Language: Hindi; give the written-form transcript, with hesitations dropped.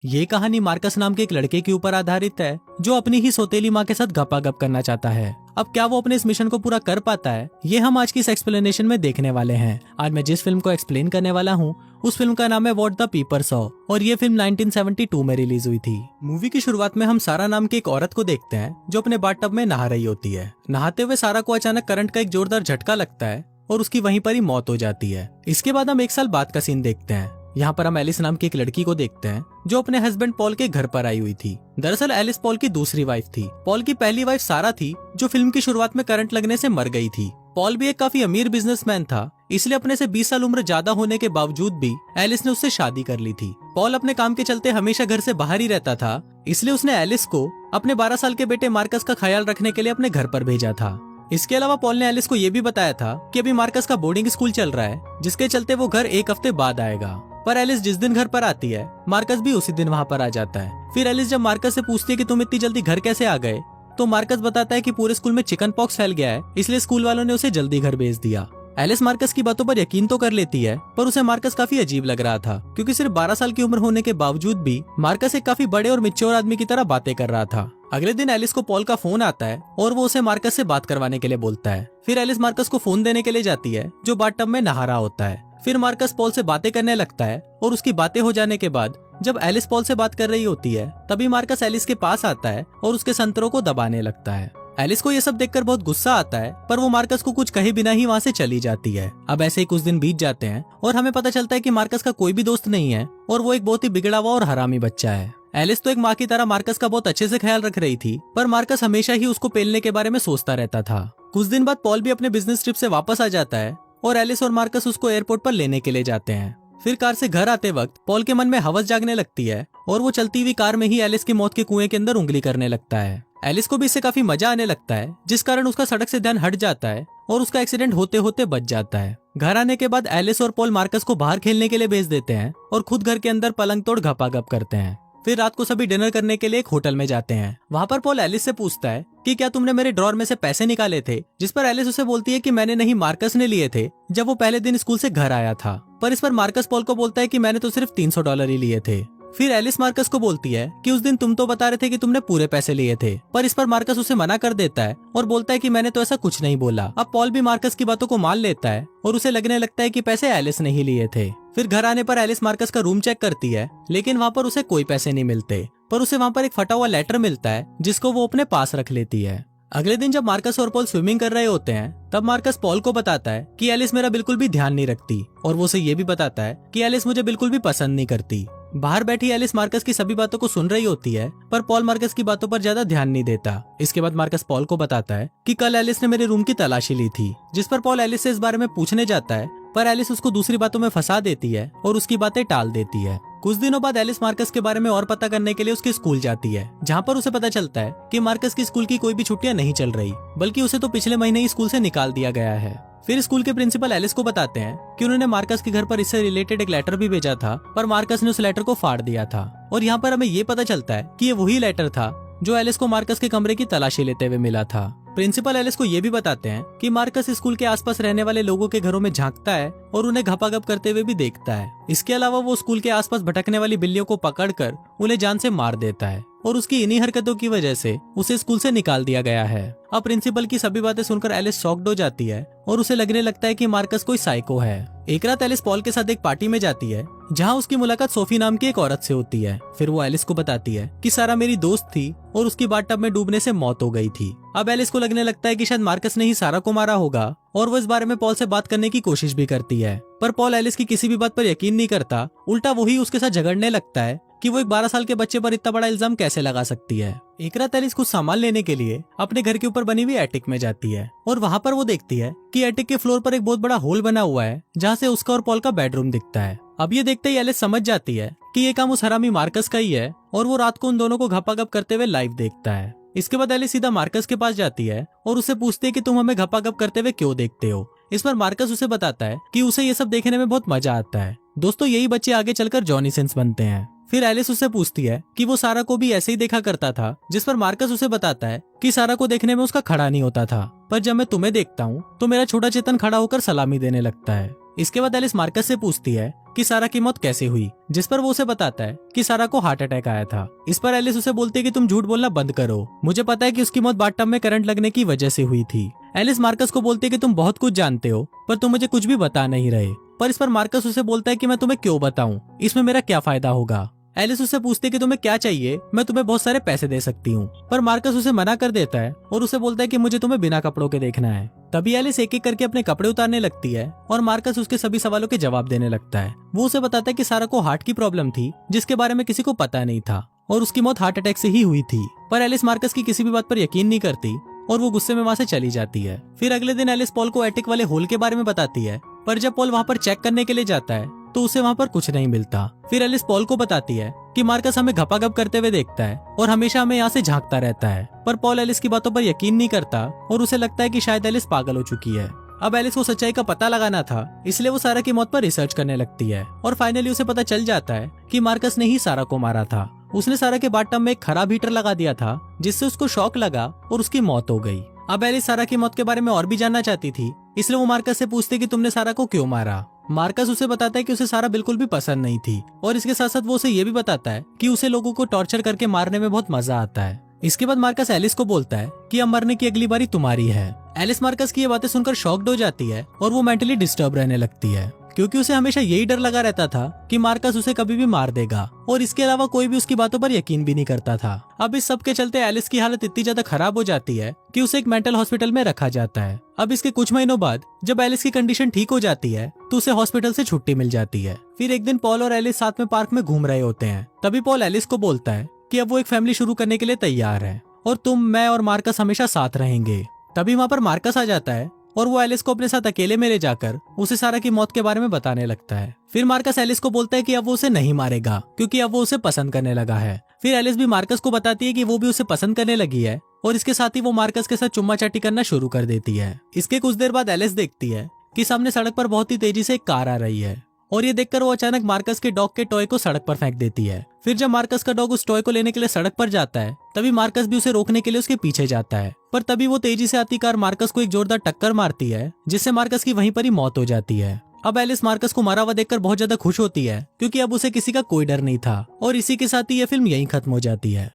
ये कहानी मार्कस नाम के एक लड़के के ऊपर आधारित है जो अपनी ही सौतेली माँ के साथ गपागप करना चाहता है। अब क्या वो अपने इस मिशन को पूरा कर पाता है, ये हम आज की इस एक्सप्लेनेशन में देखने वाले हैं। आज मैं जिस फिल्म को एक्सप्लेन करने वाला हूँ उस फिल्म का नाम है व्हाट द पीपर सॉ और ये फिल्म 1972 में रिलीज हुई थी। मूवी की शुरुआत में हम सारा नाम की एक औरत को देखते हैं जो अपने बाथटब में नहा रही होती है। नहाते हुए सारा को अचानक करंट का एक जोरदार झटका लगता है और उसकी वहीं पर ही मौत हो जाती है। इसके बाद हम एक साल बाद का सीन देखते हैं। यहाँ पर हम एलिस नाम की एक लड़की को देखते हैं जो अपने हस्बैंड पॉल के घर पर आई हुई थी। दरअसल एलिस पॉल की दूसरी वाइफ थी। पॉल की पहली वाइफ सारा थी जो फिल्म की शुरुआत में करंट लगने से मर गई थी। पॉल भी एक काफी अमीर बिजनेसमैन था, इसलिए अपने से 20 साल उम्र ज्यादा होने के बावजूद भी एलिस ने उससे शादी कर ली थी। पॉल अपने काम के चलते हमेशा घर से बाहर ही रहता था, इसलिए उसने एलिस को अपने 12 साल के बेटे मार्कस का ख्याल रखने के लिए अपने घर पर भेजा था। इसके अलावा पॉल ने एलिस को ये भी बताया था कि अभी मार्कस का बोर्डिंग स्कूल चल रहा है, जिसके चलते वो घर एक हफ्ते बाद आएगा। पर एलिस जिस दिन घर पर आती है मार्कस भी उसी दिन वहाँ पर आ जाता है। फिर एलिस जब मार्कस से पूछती है कि तुम इतनी जल्दी घर कैसे आ गए, तो मार्कस बताता है कि पूरे स्कूल में चिकन पॉक्स फैल गया है, इसलिए स्कूल वालों ने उसे जल्दी घर भेज दिया। एलिस मार्कस की बातों पर यकीन तो कर लेती है, पर उसे मार्कस काफी अजीब लग रहा था क्योंकि सिर्फ 12 साल की उम्र होने के बावजूद भी मार्कस एक काफी बड़े और मैच्योर आदमी की तरह बातें कर रहा था। अगले दिन एलिस को पॉल का फोन आता है और वो उसे मार्कस से बात करवाने के लिए बोलता है। फिर एलिस मार्कस को फोन देने के लिए जाती है जो बाथटब में नहा रहा होता है। फिर मार्कस पॉल से बातें करने लगता है और उसकी बातें हो जाने के बाद जब एलिस पॉल से बात कर रही होती है तभी मार्कस एलिस के पास आता है और उसके संतरों को दबाने लगता है। एलिस को ये सब देखकर बहुत गुस्सा आता है, पर वो मार्कस को कुछ कहे बिना ही वहाँ से चली जाती है। अब ऐसे ही कुछ दिन बीत जाते हैं और हमें पता चलता है कि मार्कस का कोई भी दोस्त नहीं है और वो एक बहुत ही बिगड़ा हुआ और हरामी बच्चा है। एलिस तो एक माँ की तरह मार्कस का बहुत अच्छे से ख्याल रख रही थी, पर मार्कस हमेशा ही उसको पेलने के बारे में सोचता रहता था। कुछ दिन बाद पॉल भी अपने बिजनेस ट्रिप से वापस आ जाता है और एलिस और मार्कस उसको एयरपोर्ट पर लेने के लिए जाते हैं। फिर कार से घर आते वक्त पॉल के मन में हवस जागने लगती है और वो चलती हुई कार में ही एलिस की मौत के कुएं के अंदर उंगली करने लगता है। एलिस को भी इससे काफी मजा आने लगता है, जिस कारण उसका सड़क से ध्यान हट जाता है और उसका एक्सीडेंट होते होते बच जाता है। घर आने के बाद एलिस और पॉल मार्कस को बाहर खेलने के लिए भेज देते हैं और खुद घर के अंदर पलंग तोड़ घपाघप करते हैं। फिर रात को सभी डिनर करने के लिए एक होटल में जाते हैं। वहाँ पर पॉल एलिस से पूछता है कि क्या तुमने मेरे ड्रॉर में से पैसे निकाले थे, जिस पर एलिस उसे बोलती है कि मैंने नहीं, मार्कस ने लिए थे जब वो पहले दिन स्कूल से घर आया था। पर इस पर मार्कस पॉल को बोलता है कि मैंने तो सिर्फ $300 ही लिए थे। फिर एलिस मार्कस को बोलती है कि उस दिन तुम तो बता रहे थे कि तुमने पूरे पैसे लिए थे, पर इस पर मार्कस उसे मना कर देता है और बोलता है कि मैंने तो ऐसा कुछ नहीं बोला। अब पॉल भी मार्कस की बातों को मान लेता है और उसे लगने लगता है कि पैसे एलिस ने ही लिए थे। फिर घर आने पर एलिस मार्कस का रूम चेक करती है, लेकिन वहाँ पर उसे कोई पैसे नहीं मिलते, पर उसे वहाँ पर एक फटा हुआ लेटर मिलता है जिसको वो अपने पास रख लेती है। अगले दिन जब मार्कस और पॉल स्विमिंग कर रहे होते हैं तब मार्कस पॉल को बताता है कि एलिस मेरा बिल्कुल भी ध्यान नहीं रखती और वो उसे ये भी बताता है कि एलिस मुझे बिल्कुल भी पसंद नहीं करती। बाहर बैठी एलिस मार्कस की सभी बातों को सुन रही होती है, पर पॉल मार्कस की बातों पर ज्यादा ध्यान नहीं देता। इसके बाद मार्कस पॉल को बताता है कि कल एलिस ने मेरे रूम की तलाशी ली थी, जिस पर पॉल एलिस से इस बारे में पूछने जाता है, पर एलिस उसको दूसरी बातों में फंसा देती है और उसकी बातें टाल देती है। कुछ दिनों बाद एलिस मार्कस के बारे में और पता करने के लिए उसके स्कूल जाती है, जहाँ पर उसे पता चलता है कि मार्कस की स्कूल की कोई भी छुट्टियां नहीं चल रही, बल्कि उसे तो पिछले महीने ही स्कूल से निकाल दिया गया है। फिर स्कूल के प्रिंसिपल एलिस को बताते हैं कि उन्होंने मार्कस के घर पर इससे रिलेटेड एक लेटर भी भेजा था, पर मार्कस ने उस लेटर को फाड़ दिया था। और यहाँ पर हमें ये पता चलता है कि ये वही लेटर था जो एलिस को मार्कस के कमरे की तलाशी लेते हुए मिला था। प्रिंसिपल एलिस को ये भी बताते हैं कि मार्कस स्कूल के आसपास रहने वाले लोगों के घरों में झांकता है और उन्हें घपाघप करते हुए भी देखता है। इसके अलावा वो स्कूल के आसपास भटकने वाली बिल्लियों को पकड़कर उन्हें जान से मार देता है और उसकी इन्हीं हरकतों की वजह से उसे स्कूल से निकाल दिया गया है। अब प्रिंसिपल की सभी बातें सुनकर एलिस शॉक्ड हो जाती है और उसे लगने लगता है कि मार्कस कोई साइको है। एक रात एलिस पॉल के साथ एक पार्टी में जाती है, जहां उसकी मुलाकात सोफी नाम की एक औरत से होती है। फिर वो एलिस को बताती है कि सारा मेरी दोस्त थी और उसकी बाथटब में डूबने से मौत हो गई थी। अब एलिस को लगने लगता है कि शायद मार्कस ने ही सारा को मारा होगा और वो इस बारे में पॉल से बात करने की कोशिश भी करती है, पर पॉल एलिस की किसी भी बात पर यकीन नहीं करता। उल्टा वही उसके साथ झगड़ने लगता है कि वो एक 12 साल के बच्चे पर इतना बड़ा इल्जाम कैसे लगा सकती है। एक रात एलिस कुछ सामान लेने के लिए अपने घर के ऊपर बनी हुई एटिक में जाती है और वहाँ पर वो देखती है कि एटिक के फ्लोर पर एक बहुत बड़ा होल बना हुआ है, जहाँ से उसका और पॉल का बेडरूम दिखता है। अब ये देखते ही एलिस समझ जाती है कि ये काम उस हरामी मार्कस का ही है और वो रात को उन दोनों को घपाघप करते हुए लाइव देखता है। इसके बाद एलिस सीधा मार्कस के पास जाती है और उससे पूछती है कि तुम हमें घपाघप करते हुए क्यों देखते हो। इस पर मार्कस उसे बताता है कि उसे ये सब देखने में बहुत मजा आता है। दोस्तों, यही बच्चे आगे चलकर जॉनी सिंस बनते हैं। फिर एलिस उससे पूछती है कि वो सारा को भी ऐसे ही देखा करता था, जिस पर मार्कस उसे बताता है कि सारा को देखने में उसका खड़ा नहीं होता था, पर जब मैं तुम्हें देखता हूँ तो मेरा छोटा चेतन खड़ा होकर सलामी देने लगता है। इसके बाद एलिस मार्कस से पूछती है कि सारा की मौत कैसे हुई, जिस पर वो उसे बताता है कि सारा को हार्ट अटैक आया था। इस पर एलिस उसे बोलती है कि तुम झूठ बोलना बंद करो, मुझे पता है कि उसकी मौत बाथटब में करंट लगने की वजह से हुई थी। एलिस मार्कस को बोलती है कि तुम बहुत कुछ जानते हो पर तुम मुझे कुछ भी बता नहीं रहे। पर इस पर मार्कस उसे बोलता है कि मैं तुम्हें क्यों बताऊं, इसमें मेरा क्या फायदा होगा। एलिस उससे पूछती है कि तुम्हें क्या चाहिए, मैं तुम्हें बहुत सारे पैसे दे सकती हूँ। पर मार्कस उसे मना कर देता है और उसे बोलता है कि मुझे तुम्हें बिना कपड़ों के देखना है। तभी एलिस एक एक करके अपने कपड़े उतारने लगती है और मार्कस उसके सभी सवालों के जवाब देने लगता है। वो उसे बताता है कि सारा को हार्ट की प्रॉब्लम थी जिसके बारे में किसी को पता नहीं था और उसकी मौत हार्ट अटैक से ही हुई थी। पर एलिस मार्कस की किसी भी बात पर यकीन नहीं करती और वो गुस्से में वहाँ से चली जाती है। फिर अगले दिन एलिस पॉल को एटिक वाले होल के बारे में बताती है, पर जब पॉल वहाँ पर चेक करने के लिए जाता है तो उसे वहाँ पर कुछ नहीं मिलता। फिर एलिस पॉल को बताती है कि मार्कस हमें घपाघप करते हुए देखता है और हमेशा हमें यहाँ से झांकता रहता है। पर पॉल एलिस की बातों पर यकीन नहीं करता और उसे लगता है कि शायद एलिस पागल हो चुकी है। अब एलिस को सच्चाई का पता लगाना था, इसलिए वो सारा की मौत पर रिसर्च करने लगती है और फाइनली उसे पता चल जाता है कि मार्कस ने ही सारा को मारा था। उसने सारा के बाथटब में एक खराब हीटर लगा दिया था जिससे उसको शॉक लगा और उसकी मौत हो गई। अब एलिस सारा की मौत के बारे में और भी जानना चाहती थी, इसलिए वो मार्कस से पूछती कि तुमने सारा को क्यों मारा। मार्कस उसे बताता है कि उसे सारा बिल्कुल भी पसंद नहीं थी और इसके साथ साथ वो उसे ये भी बताता है कि उसे लोगों को टॉर्चर करके मारने में बहुत मजा आता है। इसके बाद मार्कस एलिस को बोलता है कि अब मरने की अगली बारी तुम्हारी है। एलिस मार्कस की ये बातें सुनकर शॉक्ड हो जाती है और वो मेंटली डिस्टर्ब रहने लगती है क्योंकि उसे हमेशा यही डर लगा रहता था कि मार्कस उसे कभी भी मार देगा और इसके अलावा कोई भी उसकी बातों पर यकीन भी नहीं करता था। अब इस सब के चलते एलिस की हालत इतनी ज्यादा खराब हो जाती है कि उसे एक मेंटल हॉस्पिटल में रखा जाता है। अब इसके कुछ महीनों बाद जब एलिस की कंडीशन ठीक हो जाती है तो उसे हॉस्पिटल से छुट्टी मिल जाती है। फिर एक दिन पॉल और एलिस साथ में पार्क में घूम रहे होते हैं। तभी पॉल एलिस को बोलता है कि अब वो एक फैमिली शुरू करने के लिए तैयार है और तुम, मैं और मार्कस हमेशा साथ रहेंगे। तभी वहाँ पर मार्कस आ जाता है और वो एलिस को अपने साथ अकेले में ले जाकर उसे सारा की मौत के बारे में बताने लगता है। फिर मार्कस एलिस को बोलता है कि अब वो उसे नहीं मारेगा क्योंकि अब वो उसे पसंद करने लगा है। फिर एलिस भी मार्कस को बताती है कि वो भी उसे पसंद करने लगी है और इसके साथ ही वो मार्कस के साथ चुम्मा चाटी करना शुरू कर देती है। इसके कुछ देर बाद एलिस देखती है कि सामने सड़क पर बहुत ही तेजी से एक कार आ रही है और ये देखकर वो अचानक मार्कस के डॉग के टॉय को सड़क पर फेंक देती है। फिर जब मार्कस का डॉग उस टॉय को लेने के लिए सड़क पर जाता है तभी मार्कस भी उसे रोकने के लिए उसके पीछे जाता है, पर तभी वो तेजी से आती कार मार्कस को एक जोरदार टक्कर मारती है जिससे मार्कस की वहीं पर ही मौत हो जाती है। अब एलिस मार्कस को मारा हुआ देखकर बहुत ज्यादा खुश होती है क्योंकि अब उसे किसी का कोई डर नहीं था और इसी के साथ ही ये फिल्म यहीं खत्म हो जाती है।